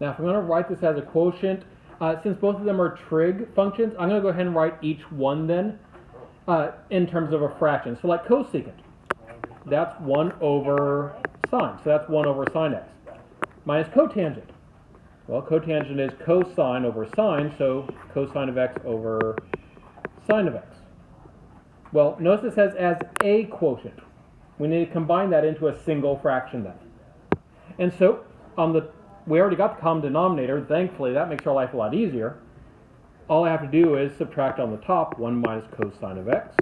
Now if I'm going to write this as a quotient, since both of them are trig functions, I'm going to go ahead and write each one then in terms of a fraction. So like cosecant, that's 1 over sine. So that's 1 over sine x. Minus cotangent. Well, cotangent is cosine over sine, so cosine of x over sine of x. Well, notice it says as a quotient. We need to combine that into a single fraction then. And so we already got the common denominator. Thankfully, that makes our life a lot easier. All I have to do is subtract on the top 1 minus cosine of x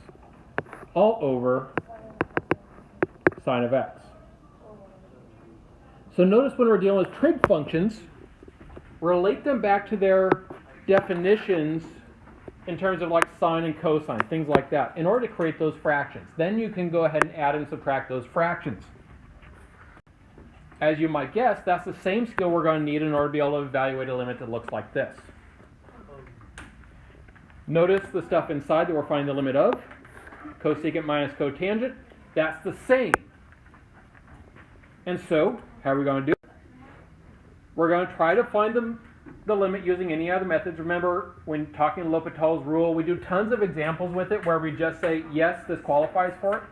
all over sine of x. So notice when we're dealing with trig functions, relate them back to their definitions in terms of like sine and cosine, things like that, in order to create those fractions. Then you can go ahead and add and subtract those fractions. As you might guess, that's the same skill we're going to need in order to be able to evaluate a limit that looks like this. Notice the stuff inside that we're finding the limit of, cosecant minus cotangent, that's the same. And so, how are we going to do it? We're going to try to find the limit using any other methods. Remember, when talking L'Hopital's rule, we do tons of examples with it where we just say, yes, this qualifies for it.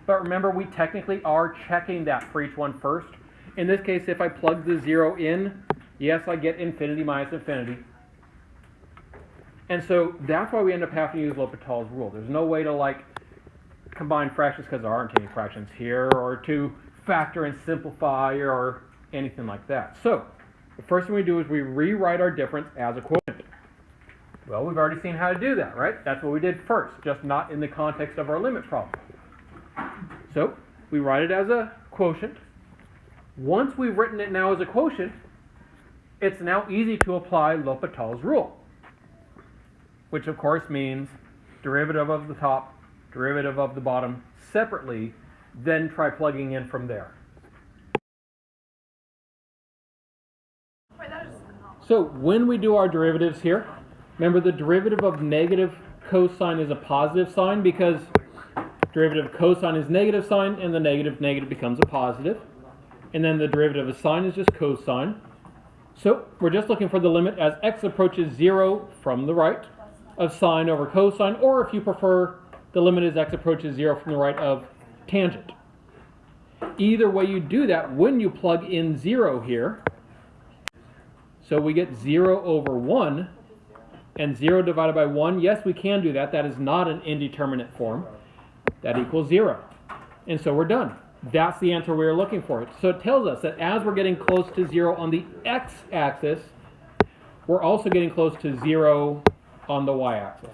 But remember, we technically are checking that for each one first. In this case, if I plug the 0 in, yes, I get infinity minus infinity. And so that's why we end up having to use L'Hopital's rule. There's no way to like combine fractions because there aren't any fractions here, or to factor and simplify or anything like that. So the first thing we do is we rewrite our difference as a quotient. Well, we've already seen how to do that, right? That's what we did first, just not in the context of our limit problem. So we write it as a quotient. Once we've written it now as a quotient, it's now easy to apply L'Hopital's rule, which of course means derivative of the top, derivative of the bottom separately, then try plugging in from there. So when we do our derivatives here, remember the derivative of negative cosine is a positive sign because derivative of cosine is negative sign and the negative becomes a positive. And then the derivative of sine is just cosine. So we're just looking for the limit as x approaches 0 from the right of sine over cosine, or if you prefer, the limit as x approaches 0 from the right of tangent. Either way you do that, when you plug in 0 here, so we get 0 over 1, and 0 divided by 1, yes, we can do that. That is not an indeterminate form. That equals 0. And so we're done. That's the answer we were looking for. So it tells us that as we're getting close to 0 on the x-axis, we're also getting close to 0 on the y-axis.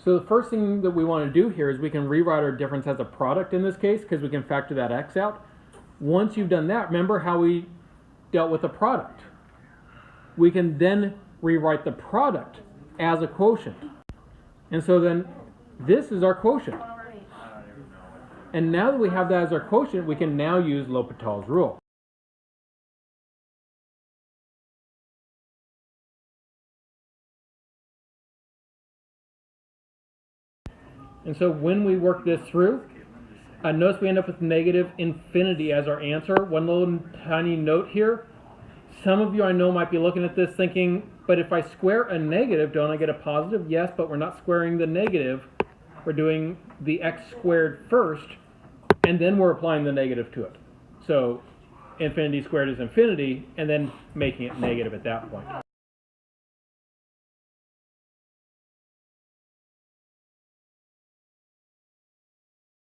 So the first thing that we want to do here is we can rewrite our difference as a product in this case because we can factor that x out. Once you've done that, remember how we dealt with the product. We can then rewrite the product as a quotient. And so then this is our quotient. And now that we have that as our quotient, we can now use L'Hopital's rule. And so when we work this through, notice we end up with negative infinity as our answer. One little tiny note here. Some of you I know might be looking at this thinking, but if I square a negative, don't I get a positive? Yes, but we're not squaring the negative. We're doing the x squared first, and then we're applying the negative to it. So infinity squared is infinity, and then making it negative at that point.